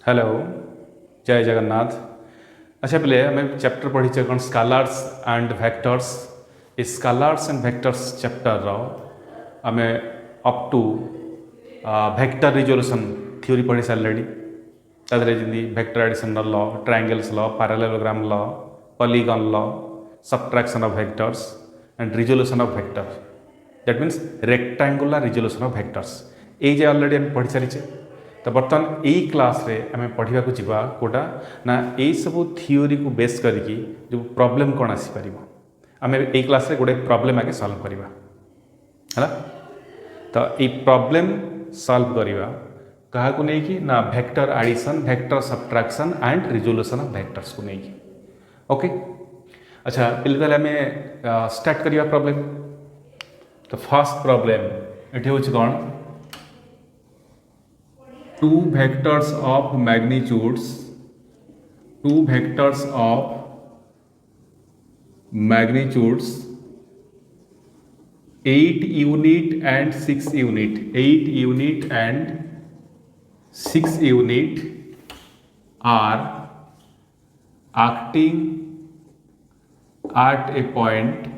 Hello जय जगन्नाथ। अच्छा पहले आम चैप्टर पढ़ीचे कौन स्कालार्स एंड वेक्टर्स। ए स्कालार्स एंड वेक्टर्स चैप्टर आम up to vector resolution theory पढ़ी सारे तादे जमी vector addition law, triangles law, parallelogram law, polygon law, subtraction of vectors and resolution of vector, that means rectangular resolution of vectors ये जे already आम पढ़ी सारी। तो बर्तमान यही क्लास रे आम पढ़ा जावा कोटा ना यही सब थियोरी को बेस करके जो प्रॉब्लम कौन आसीपर आम यही क्लास रे गोटे प्रॉब्लम आगे सॉल्व करवा है। तो ये प्रॉब्लम सॉल्व करवा क्या को लेकिन ना vector addition, vector subtraction and resolution of vectors को लेकिन। ओके अच्छा पहले आम स्टार्ट करवा प्रॉब्लम। तो फर्स्ट प्रॉब्लम ये हूँ कौन, two vectors of magnitudes 8 unit and 6 unit, 8 unit and 6 unit are acting at a point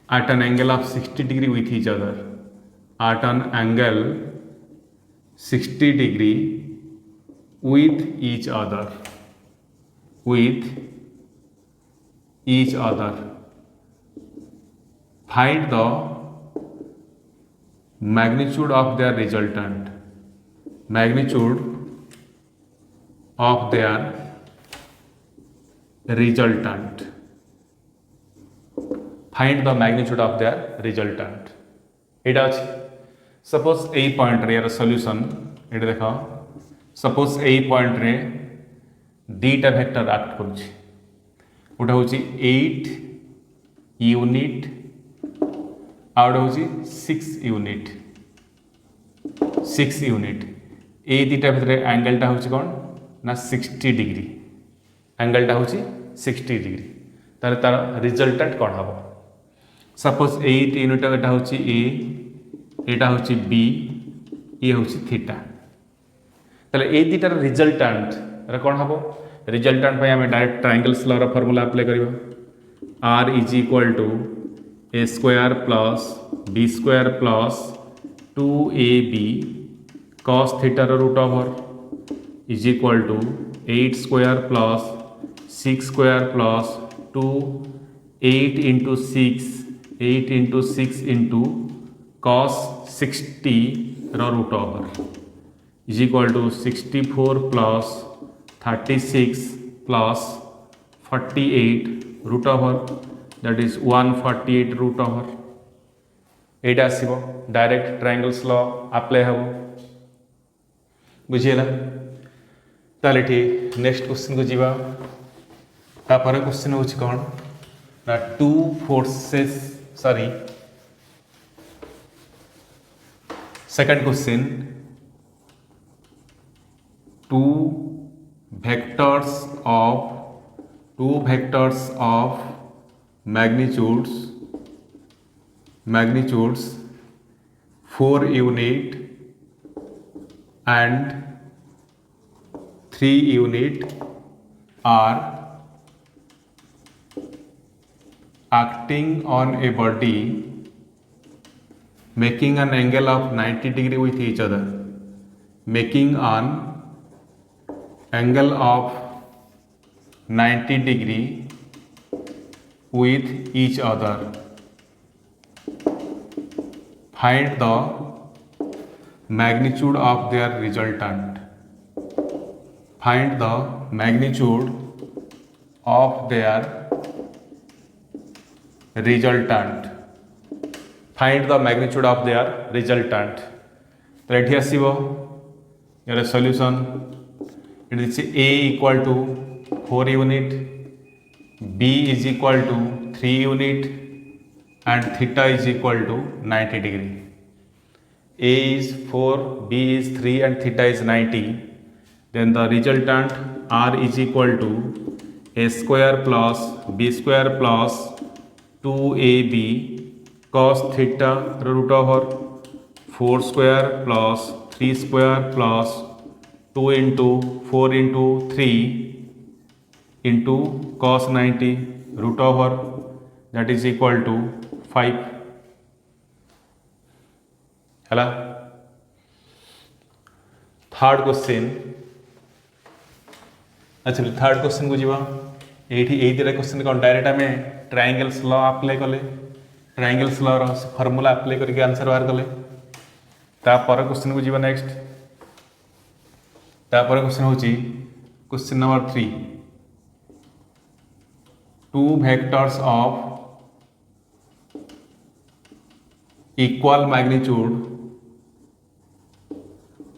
at an angle of 60 degree with each other, at an angle 60 degree with each other, find the magnitude of their resultant, magnitude of their resultant, find the magnitude of their resultant। एटा अच्छे suppose यही point रे यार solution ये देख, suppose यही point रे दीटा vector act करुच्ची, गोटे हूँ 8 यूनिट आ गए हूँ 6 यूनिट, 6 यूनिट ये दीटा भितर एंगलटा हूँ कौन ना 60 डिग्री, एंगलटा हूँ 60 डिग्री। तार तार रिजल्टेंट कौन हम, सपोज 8 यूनिट एटा हूँ ए, एटा हूँ बी, ये हूँ थीटा। ताले ए दीटार रिजल्टेंट कौन हम, रिजल्टेंट आम डायरेक्ट ट्रायंगल्स लॉ रो फॉर्मूला अप्लाई करवा। R is equal to A square plus B square plus 2ab cos थीटार root over is equal to 8 square plus 6 square plus 2 8 into 6 into cos 60 root over is equal to 64 plus 36 plus 48 root over that is 148 root over. एटा आसीबो direct triangles law apply हम बुझीला। ताले ठीक next question को जीवा। तापर question होची कौन ना two forces, sorry second question, two vectors of magnitudes 4 unit and 3 unit are acting on a body making an angle of 90 degree with each other, making an angle of 90 degree with each other, find the magnitude of their resultant, find the magnitude of their resultant, find the magnitude of their resultant। तो ये आसो यार solution, it is a equal to 4 unit, b is equal to 3 unit and theta is equal to 90 degree। a is 4, b is 3 and theta is 90, then the resultant r is equal to a square plus b square plus 2ab cos theta root over 4 square plus 3 square plus 2 into 4 into 3 into cos 90 root over that is equal to 5 है। Third question अच्छा third question को जीवा ये question कौन direct आम triangles law apply कले triangles law formula apply करके answer बाहर कले तापर क्वेश्चन को जीवा नेक्स्ट तापर क्वेश्चन होची question number 3 two vectors of equal magnitude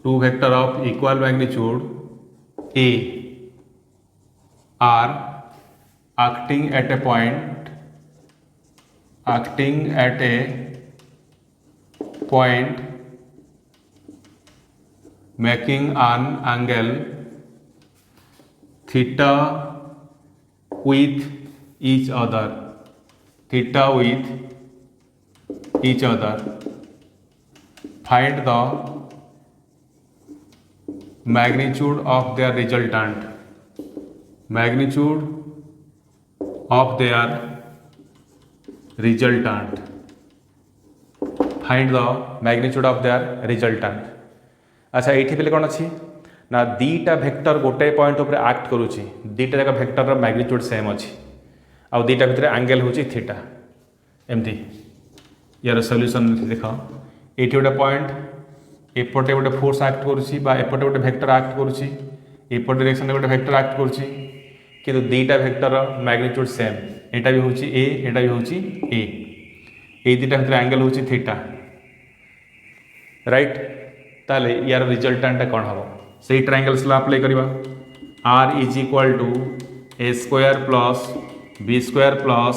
two vector of equal magnitude A are acting at a point making an angle theta with each other find the magnitude of their resultant find the magnitude of their resultant। अच्छा ये पे कौन अच्छी ना दीटा vector गोटे point उपर act करुच्ची दीटा जाक vector magnitude same अच्छी आउ दीटा भितर एंगल हूँ थीटा एमती यार सॉल्यूशन देख ये गोटे पॉइंट एपटे गोटे फोर्स एक्ट करुच्ची एपटे गोटे वेक्टर एक्ट करुच्ची एपट डायरेक्शन गोटे वेक्टर एक्ट करुच्ची किंतु दीटा वेक्टर मैग्नीट्यूड सेम एटा भी हूँ ए एटा भी हूँ ए ये दीटा भितर एंगल हूँ थीटा राइट ताले यार रिजल्टांट कौन हम से ट्रायंगल्स ला अप्लाई करवा R is equal to A square plus B square plus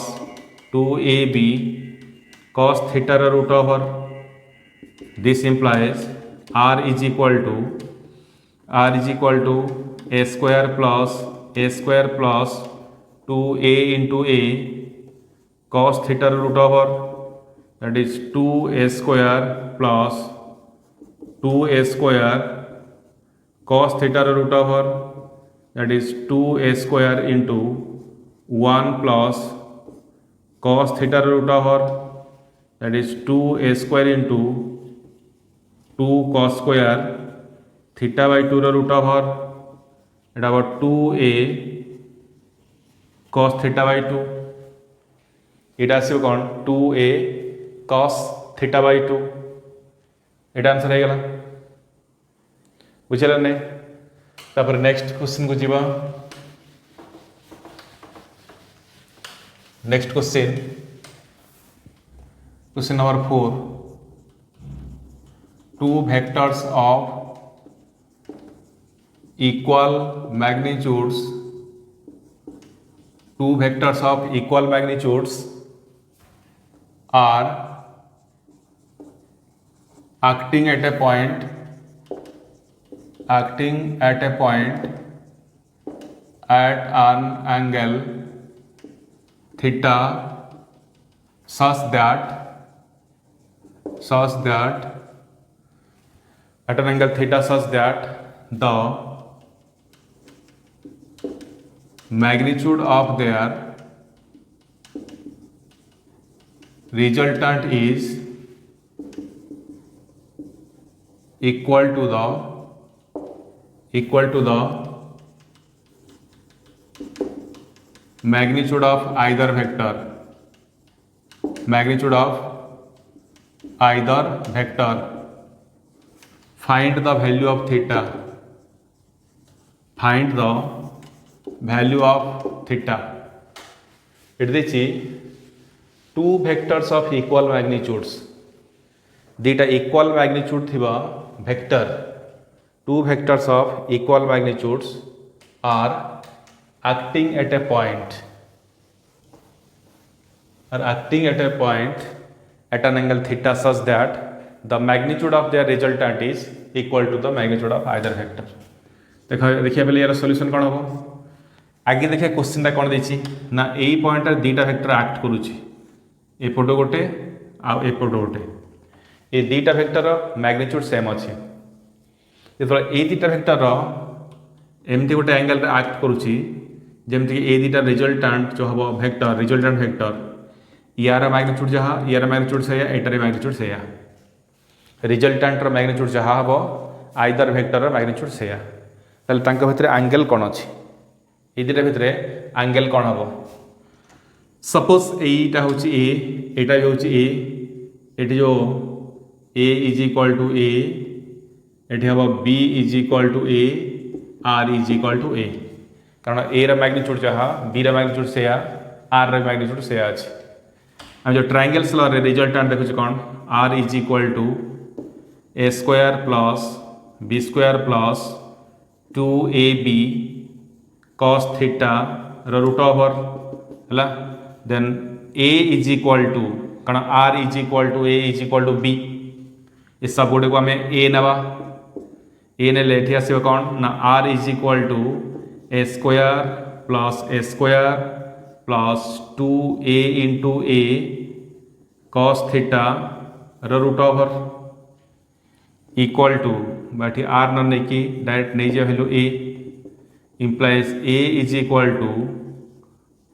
2ab cos theta root over this implies r is equal to a square plus 2a into a cos theta root over that is 2a square plus 2a square cos theta root over that is 2a square into 1 plus cos theta root over that is 2a square into 2 cos square theta by 2 root over it about 2a cos theta by 2 এটা আসবে কোন 2a cos theta by 2 এটা answer हो गला बुझला नहीं तापर next question को जीवा next question number 4 two vectors of equal magnitudes are acting at a point at an angle theta such that at an angle theta such that the magnitude of their resultant is equal to the magnitude of either vector find the value of theta it देछि two vectors of equal magnitudes दीटा equal magnitude थिबा vector two vectors of equal magnitudes are acting at a point at an angle theta such that the magnitude of their resultant is equal to the magnitude of either vector। देखिए पहले यार solution कौन हम आगे देखिए question कौन देछि ना एई पॉइंट रे दीटा वेक्टर एक्ट करूछि एपट गोटे आ एपट गोटे ए दीटा वेक्टर मैग्नीट्यूड सेम अछि जो ए दुटा वेक्टर एमती गोटे एंगल आक्ट करुच्ची जमती ए दुटा रिजल्टांट जो हम वेक्टर रिजल्टांट वेक्टर यार मैग्नीट्यूड जहाँ यार मैग्नीट्यूड से एटार मैग्नीट्यूड से रिजल्टांटर मैग्नीट्यूड जहाँ हम आइदर वेक्टर मैग्नीट्यूड से भितर एंगल कौन अच्छी ये दुटा भितर एंगल कौन हम सपोज यहीटा हूँ ए यहाँ भी हूँ ए ये जो A is equal to A ये हम B is equal to A R is equal to A कारण ए मैग्नीट्यूड जहाँ बी मैग्नीट्यूड से आर मैग्नीट्यूड से अच्छे हम जो ट्रायंगल्स लॉ रे रिजल्टांट देखुचे कौन R is equal to A square plus B square plus 2ab cos theta root over है then A is equal to कारण R is equal to A is equal to B ये सब गुड़े को आम ए नवा ए ने ये आस कौन ना R is equal to A square plus 2a into A cos theta root over equal to बाटी आर न नहीं कि डायरेक्ट नहीं जा value A implies A is equal to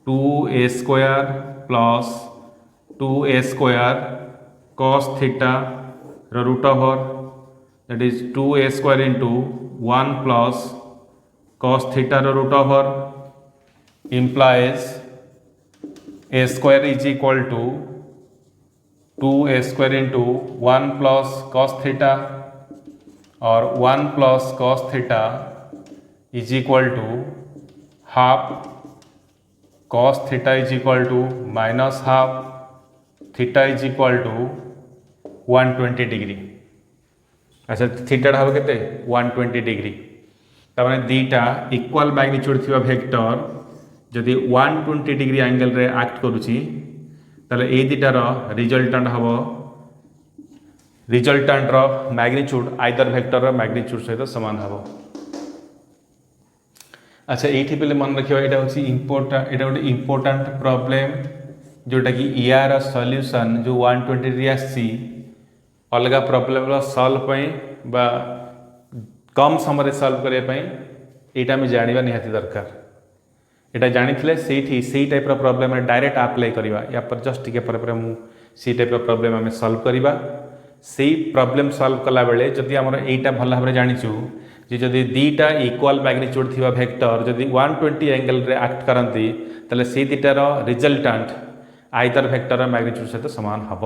2a square plus 2a square cos theta root over that is 2a square into 1 plus cos theta root over implies a square is equal to 2a square into 1 plus cos theta or 1 plus cos theta is equal to half cos theta is equal to minus half theta is equal to 120 degree। अच्छा theta हम के 120 degree तमाने दीटा equal magnitude थी vector जदि 120 degree angle रे act करुच्ची ताले ए दीटार रिजल्टांट हम रिजल्टांट magnitude either vector magnitude सहित समान हम। अच्छा ये पे मन रखा यहाँ हूँ इम्पोर्टाट यहाँ गोटे इम्पोर्टाट प्रॉब्लम जोटा कि यार सॉल्यूशन जो 120 डिग्री आसी अलग प्रॉब्लम सॉल्व बा कम समय सॉल्व करने यहाँ आम जाना निहाती दरकार यहाँ जानी से टाइप प्रॉब्लम डायरेक्ट अप्लाई करवा या पर जस्ट टिके मुझे टाइप प्रॉब्लम आम सॉल्व करवा से प्रॉब्लम सॉल्व कला बेले जदि आमर यहाँ भल भाव जाचु जे जदि दीटा इक्वल मैग्नीट्यूड थी वेक्टर जदि 120 एंगल रे एक्ट करती ताले से दीटार रिजल्टांट आइदर वेक्टर मैग्नीट्यूड सहित समान हम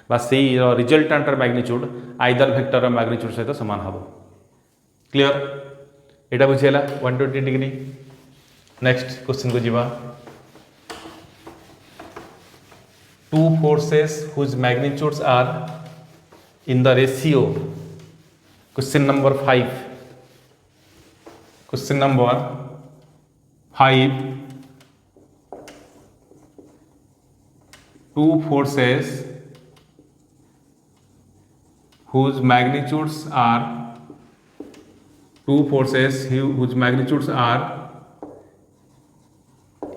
बा से रिजल्टांटर मैग्नीट्यूड आइदर वेक्टर मैग्नीट्यूड सहित समान हम। क्लियर यहाँ बुझीगला 120 डिग्री। नेक्स्ट क्वेश्चन को जीवा two forces whose magnitudes are in the ratio question number 5 question number 5 two forces whose magnitudes are whose magnitudes are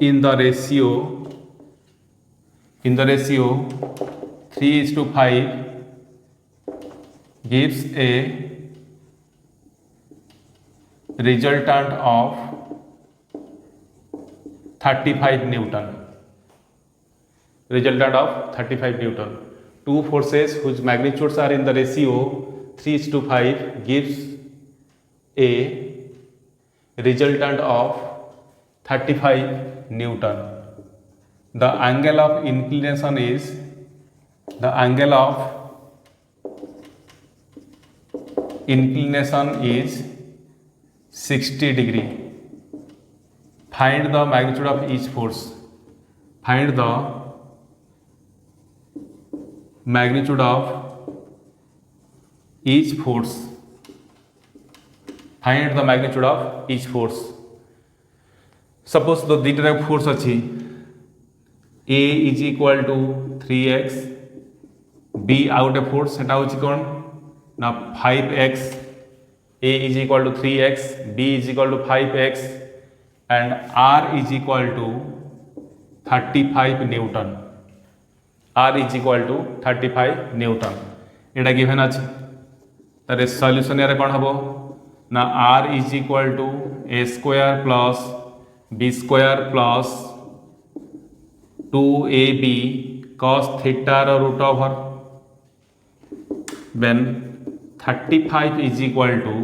in the ratio 3:5 gives a resultant of 35 Newton. Resultant of 35 Newton. Two forces whose magnitudes are in the ratio 3:5 gives a resultant of 35 Newton. The angle of inclination is 60 degree. Find the magnitude of each force. Find the magnitude of each force. Find the magnitude of each force. Suppose the dita force अच्छी A is equal to 3x, B out a force सेटा होची कौन ना 5x, A is equal to 3x, B is equal to 5x and R is equal to 35 Newton. R is equal to 35 Newton. यहाँ given अच्छे तार solution यार कौन हम ना r is equal to A square plus B square plus 2ab cos theta root over then 35 is equal to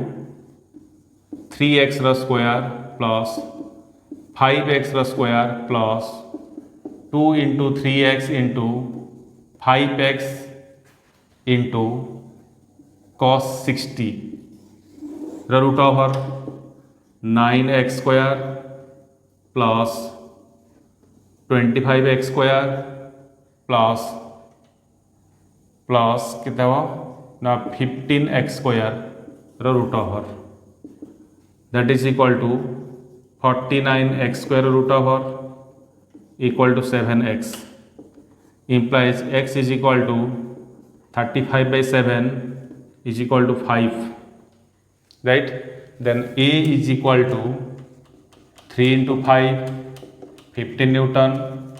3x square plus 5x square plus 2 into 3x into 5x into cos 60 root over 9x square plus 25x square plus plus कितना हुआ ना 15x square root over that is equal to 49x square root over equal to 7x implies x is equal to 35 by 7 is equal to 5, right? Then a is equal to 3 into 5 15 Newton,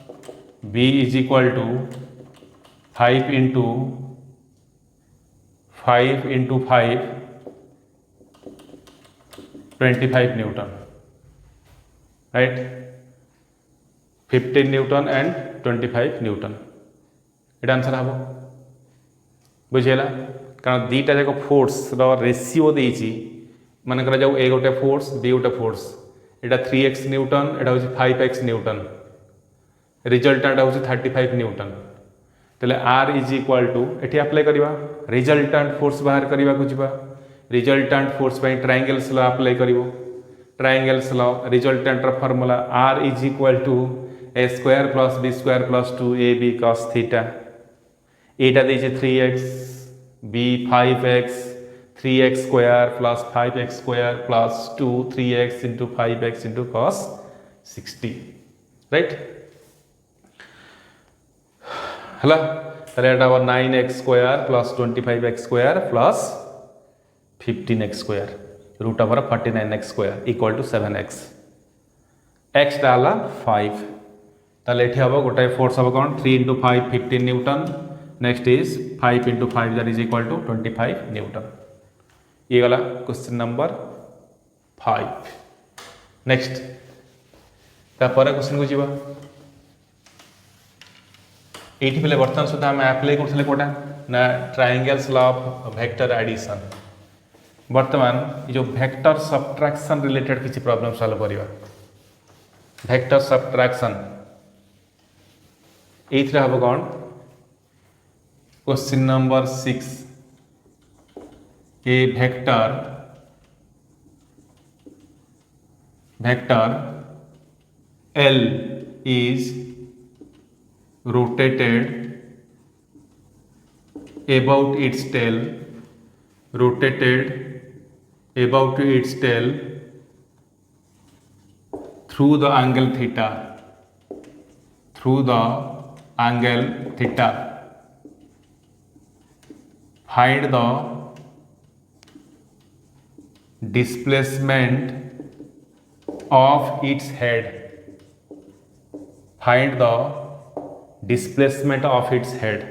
b is equal to 5 into 5 into 5 25 Newton, right? 15 Newton and 25 Newton ये answer हम बुझेगा कारण दीटा जाक force ratio देती मन कर जाऊ ए गोटे force B गोटे फोर्स यहाँ 3x न्यूटन यहाँ हूँ 5x न्यूटन रिजल्टाट हूँ 35 न्यूटन तेल आर इज इक्वाल टू ये अप्लाई करवा रिजल्टाट फोर्स बाहर करने को जा resultant force triangles law apply कर triangles law resultant formula R is equal to A square plus B square plus 2ab cos theta एटा दे 3x b 5x 3x square plus 5x square plus 2 3x into 5x into cos 60 right हला ताले एटा 9x square plus 25x square plus 15x square root over 49x square equal to 7x x डाला 5 ताले एठी हम गोटे force हम कौन 3 into 5 15 newton next is 5 into 5 that is equal to 25 newton ये गला क्वेश्चन नंबर 5 नेक्स्ट तापर क्वेश्चन को जीवा एठी पहले वर्तमान सुधा हम अप्लाई करथले कोटा ना triangles law of vector addition वर्तमान ये जो वेक्टर सब्ट्रैक्शन रिलेटेड किसी प्रॉब्लम सॉल्व करिवा वेक्टर सब्ट्रैक्शन एथरे हम कौन question number 6 a vector L is rotated about its tail through the angle theta find the displacement of its head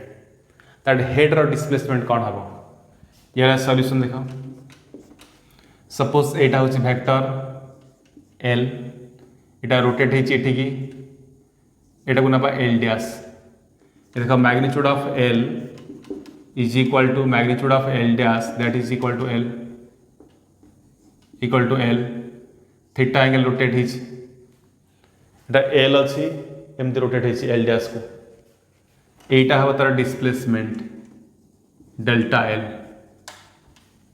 that head रो displacement कौन हम यार सॉल्यूशन देखो सपोज एटा हूँ वेक्टर L एटा रोटेट होठी एटा को ना L डैश देखो magnitude of L is equal to magnitude of L dash that is equal to L theta angle rotate hitch Etah L अच्छी एमती रोटेट होती L dash को एटा हम तार डिस्प्लेसमेंट डेल्टा L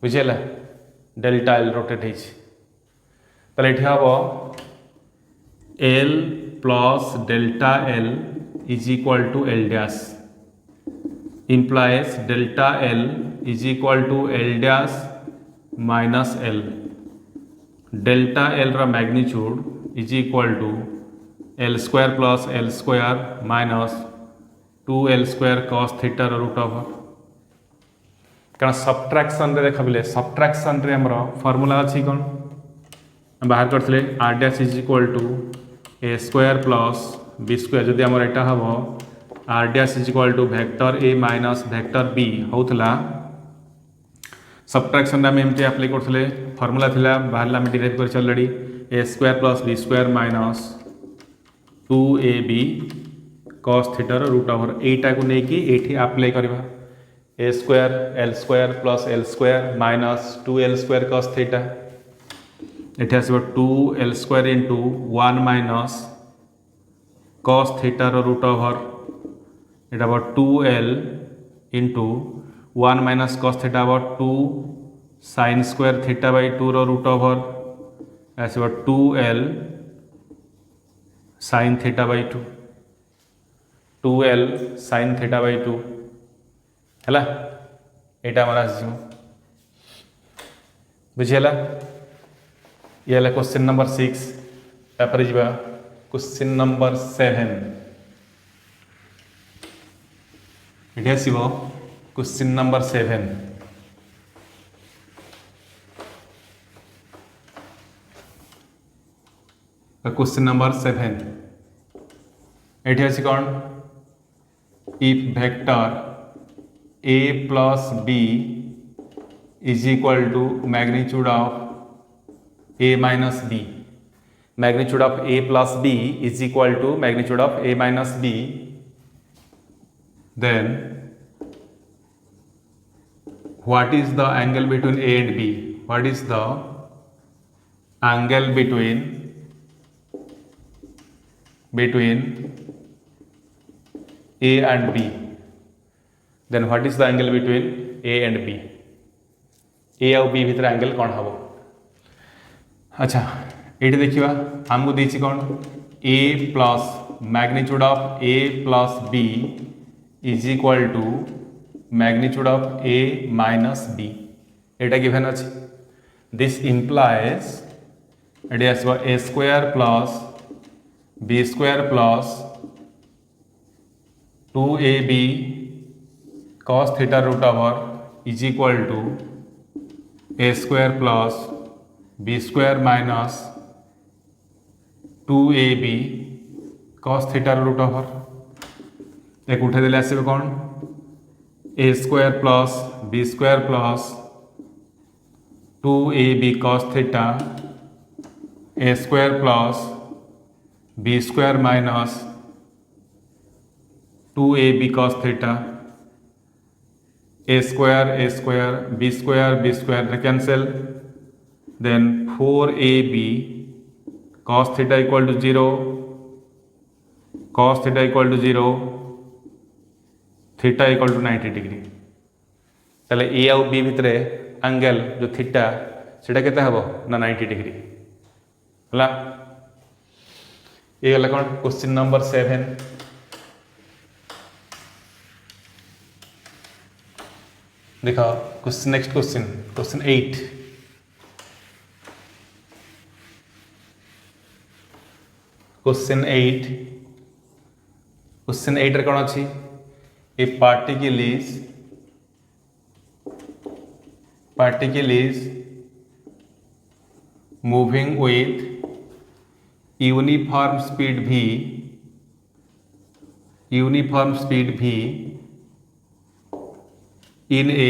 बुझेला डेल्टा L रोटेट होती ताले एठी हम L plus delta L is equal to L dash implies delta L is equal to L dash minus L. Delta L रा magnitude is equal to L square plus L square minus 2L square cos theta root over कारण subtraction रे देखबिले subtraction रे हमरो formula अछि कोन हम बाहर करथले r dash is equal to a square plus b square जदि हमर एटा हबो r dash is equal to vector a minus vector b होतला सबट्राक्शन आम एमती आप्लाय करते फर्मूला थिला बाहर आम डिराइव कर already A square plus B square minus 2ab cos theta root over एटा को लेकिन ये आप्लाय करवा A square L square plus L square minus 2l square cos theta ये आसो 2l square into 1 minus cos theta root over এটা আবার 2l into 1 minus cos theta আবার 2 sin square theta by 2 root over आसो 2l sin theta by 2 2l sin theta by 2 है यहाँ आम आस बुझीगला ये है क्वेश्चन नंबर 6 तापर जा क्वेश्चन नंबर 7 ये आसो क्वेश्चन नंबर 7 क्वेश्चन नंबर 7 ये अच्छी कौन if vector a plus b is equal to magnitude of a minus b, magnitude of a plus b is equal to magnitude of a minus b, then what is the angle between a and b? What is the angle between a and b? Then what is the angle between a and b? a और b भितर angle कौन हम? अच्छा ये देखा आमको देती कौन a plus magnitude of a plus b is equal to magnitude of a minus b एटा गिवन अच्छे दिस इम्प्लाइज ये आसो a square plus b square plus 2ab cos theta root over is equal to A square plus B square minus 2ab cos theta root over एक उठे देले आसबे कौन a square plus B square plus 2ab cos theta A square plus B square minus 2ab cos theta a square b square cancel, then 4ab cos theta equal to 0 cos theta equal to 0 theta equal to 90 degree ताले a और b भितर angle जो theta सेटा केते हबो ना 90 degree हला ये गला कोन क्वेश्चन नंबर 7 देखा क्वेश्चन नेक्स्ट क्वेश्चन 8 क्वेश्चन 8 रे कौन अच्छी ए particle is moving with uniform speed v in a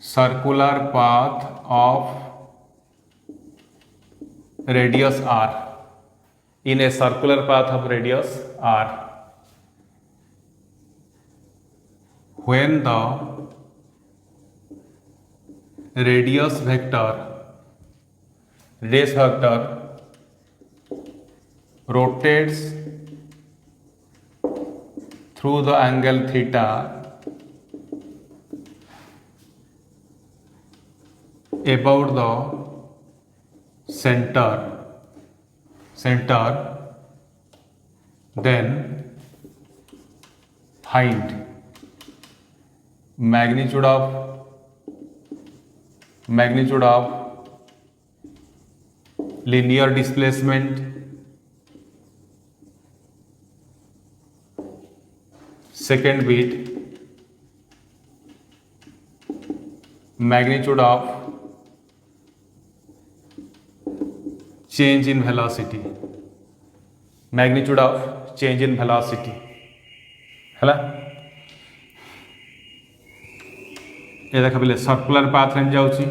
circular path of radius r, in a circular path of radius r, when the radius vector rotates through the angle theta about the center, then find magnitude of linear displacement, second bit magnitude of change in velocity, है ये देख बोले circular path रे जाउची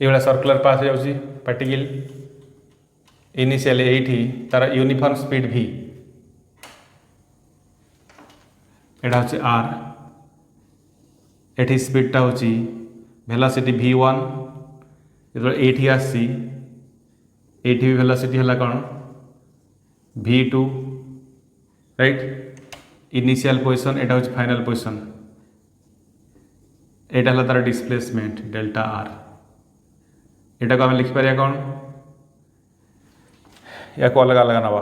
ये circular path जाउची particle initially एठी तार यूनिफॉर्म स्पीड v एटा होची r एठी स्पीडटा होची वेलोसिटी v1 जो एठी आसी एठी भी वेलोसिटी हला कोन v2 राइट इनिशियल पोजीशन एटा होची फाइनल पोजीशन एटा हला तार डिस्प्लेसमेंट डेल्टा r एटा को हम लिखि पारिया कोन या को अलग अलग नवा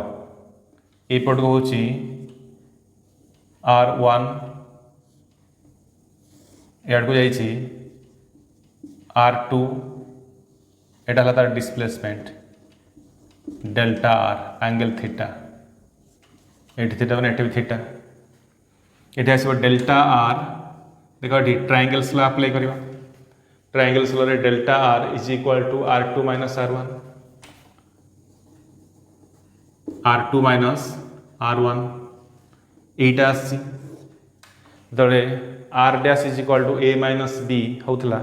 एपट को होची r1 एड को जाइछि r2 एटा हला तार displacement delta r angle theta एठी थीटा एठी भी थीटा एठी आसीबो डेल्टा r देखो एठी ट्रायंगल्स ला अप्लाई करिवा ट्रायंगल्स रे delta r is equal to r2 minus r1 r2 minus r1 एटा आसी दरे r dash is equal to a minus b होतला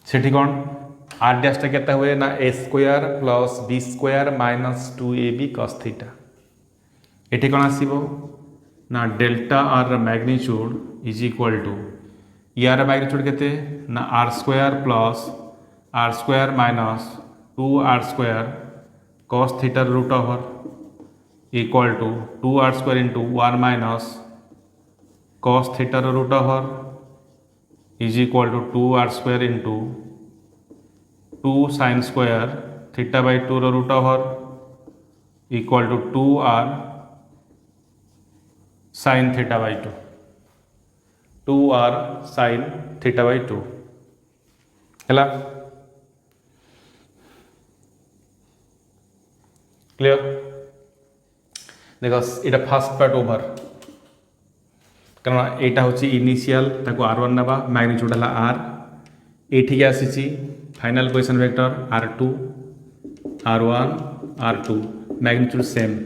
सेठी कोन r डैश टा केता हुए ना a square plus b square minus 2ab cos theta एठी कोन आसीबो ना delta r magnitude is equal to यार मैग्नीट्यूड केते ना r square plus r square minus 2r square cos theta root over equal to 2r square into 1 minus cos theta root over is equal to 2r square into 2 sin square theta by 2 root over equal to 2r sin theta by 2 2r sin theta by 2 हैला clear देखो इटा first part over कारण एटा होची initial ताको r1 नबा magnitude हला r एठी के आसीची final position vector r2 r1 r2 magnitude same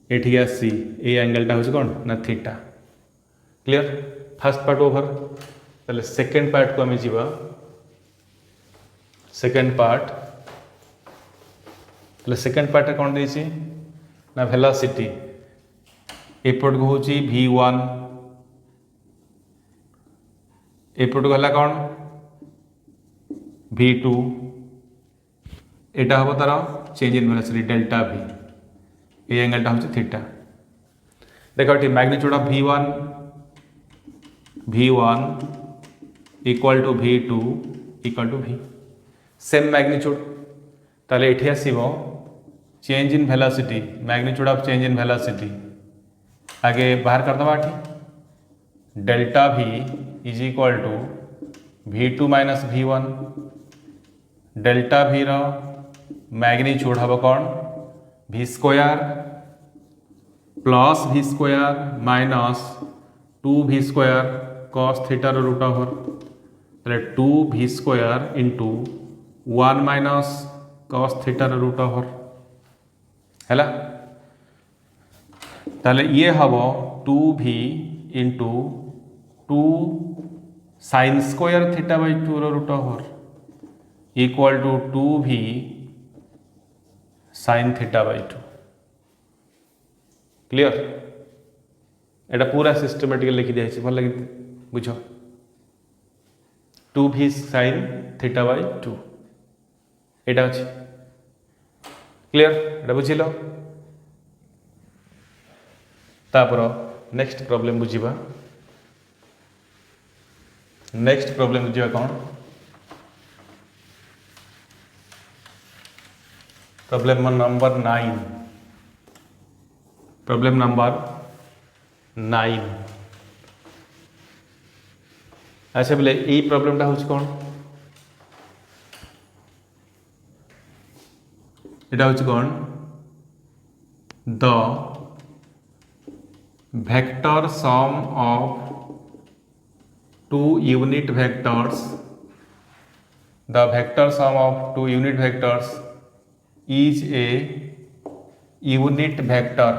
एठी के आसी ए एंगलटा होची कोन ना theta clear first part over तले सेकंड पार्ट को हमें जीवा सेकंड पार्ट तले सेकंड पार्ट कौन देछि ना वेलोसिटी एपट को होची v1 एपट को हला कौन v2 एटा हबो तार change in velocity delta v ए एंगलटा होची थीटा देखो एठी magnitude of v1 equal to v2 equal to v same magnitude ताले एठी आसीबो change in velocity magnitude of change in velocity आगे बाहर कर दबा एठी delta v is equal to v2 minus v1 delta v रो मैग्नीट्यूड हबो कोन v square plus v square minus 2v square cos theta root over ताले 2v square into 1 minus cos theta root over हैला ताले ये हबो 2v into 2 sin square theta by 2 root over equal to 2v sin theta by 2 clear एटा पूरा systematic लिखि दिया छै भल लगे बुझो 2v sin थीटा बाय 2 एटा अछि क्लियर एटा बुझिलो तापर नेक्स्ट प्रॉब्लम बुझिबा नेक्स्ट प्रॉब्लम बुझिबा कोन प्रॉब्लम नंबर 9 प्रॉब्लम नंबर 9 अच्छा बोले यही प्रॉब्लमटा हूँ कौन एटा हूँ कौन the vector sum of two unit vectors, the vector sum of two unit vectors is a unit vector.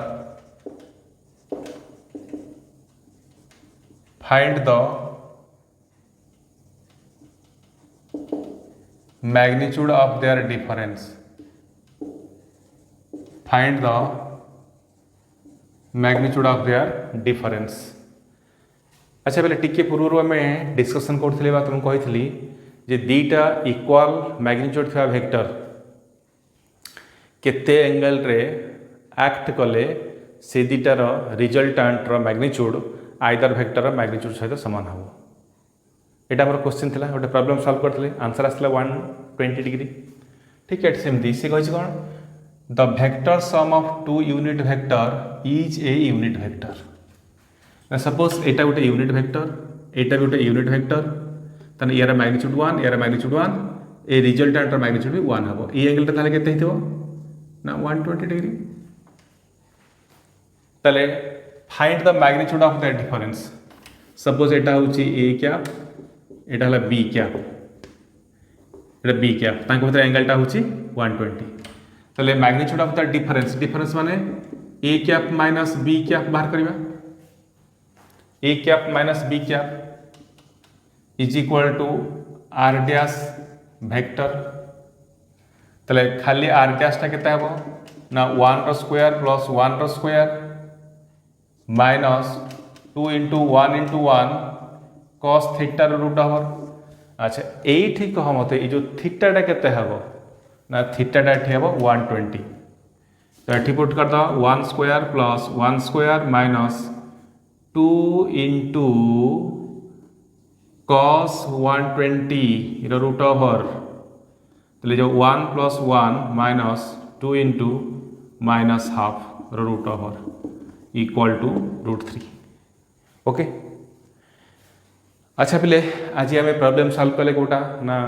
Find the magnitude of their difference. Find the magnitude of their difference. अच्छा पहले टिके पूर्व आम डिस्कसन करूँ तुमको कही जे दीटा equal magnitude था vector केते एंगल रे एक्ट कले से दीटार रिजल्टांट मैग्नीट्यूड आइदर वेक्टर मैग्नीट्यूड सहित सामान हम यहाँ आम क्वेश्चन थी गोटे प्रॉब्लम सॉल्व करते आंसर आसला 120 डिग्री ठीक है सेमती सी कही कौन the vector sum of two unit vector is a unit vector suppose एटा गोटे यूनिट वेक्टर एटा भी गोटे यूनिट वेक्टर ताने यार मैग्नीट्यूड 1 यार मैग्नीट्यूड 1 ए रिजल्टांट मैग्नीट्यूड भी 1 हम ये एंगल ताले केते हितो ना 120 डिग्री ताले find the magnitude of that difference suppose एटा होची ए कैप एटा हला बी कैप एटा बी कैप तांको भीतर एंगलटा होची 120 ताले मैग्नीट्यूड ऑफ द डिफरेंस माने A cap minus B cap बाहर करबा A cap minus B cap is equal to R dash vector ताले खाली आर डैश टा केते हबो ना 1 रो स्क्वायर प्लस 1 रो square minus 2 into 1 into 1 cos theta रो रूट ओवर अच्छा एठी कह मते ए जो थीटा टा केते हबो ना थीटा टा एठी हबो 120 तो एठी पुट कर दो 1 square plus 1 square minus 2 into cos 120 रो रूट ओवर तो जो 1 plus 1 minus 2 into minus half रो root over equal to √3 okay अच्छा पिले आज आम प्रॉब्लम सॉल्व कले कोटा ना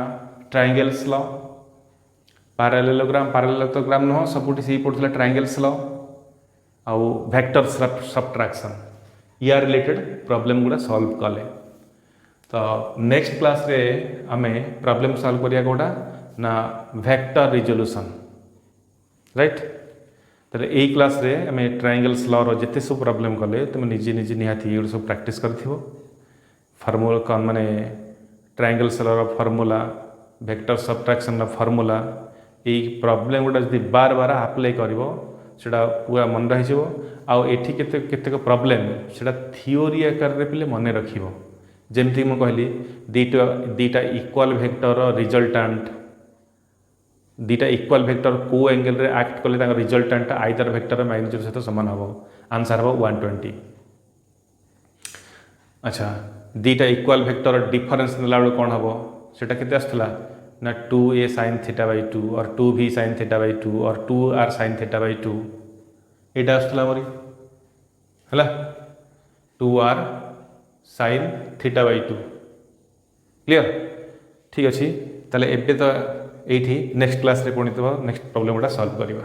ट्रायंगल्स लॉ पैरेललोग्राम नुह सबुठी सी पड़ता ट्रायंगल्स लॉ आउ वेक्टर सबट्रैक्शन या रिलेटेड प्रॉब्लम गुड़ा सॉल्व कले तो नेक्स्ट क्लास रे आमे प्रॉब्लम सॉल्व करिया कोटा ना वेक्टर रिजोल्यूशन राइट तो यही क्लास रे आमे ट्रायंगल्स लॉ रो जिते सब प्रॉब्लम कले तुम निजे निजे निहाती ये सब प्रैक्टिस करथिबो फॉर्मूला कौन माने ट्रायंगल्स लॉ रो फॉर्मूला वेक्टर सबट्रैक्शन रो फॉर्मूला ये प्रॉब्लम गुड़ा जदि बार बार अप्लाई करिवो सेटा पूरा मन रही जिवो आ एठी केते प्रॉब्लम सेटा थ्योरी आकार रे पिले मन रखिवो जेमती मु कहली दीटा इक्वल वेक्टर रिजल्टांट दीटा इक्वल वेक्टर को एंगल रे एक्ट कले तांग रिजल्टांट आइदर वेक्टर मैग्नीट्यूड सहित समान हबो आंसर हबो 120 अच्छा दीटा इक्वल वेक्टर डिफरेंस नेला बेल कोन हबो सेटा केते आस्तला ना 2a sin थीटा बाय 2 और 2b sin थीटा बाय 2 और 2r sin थीटा बाय 2 एटा आस्तला मोरी हला 2r sin theta by 2 clear ठीक अच्छी ताले एबे तो एठी नेक्स्ट क्लास रे पुणी नेक्स्ट प्रॉब्लम गुड़ा सॉल्व करिवा।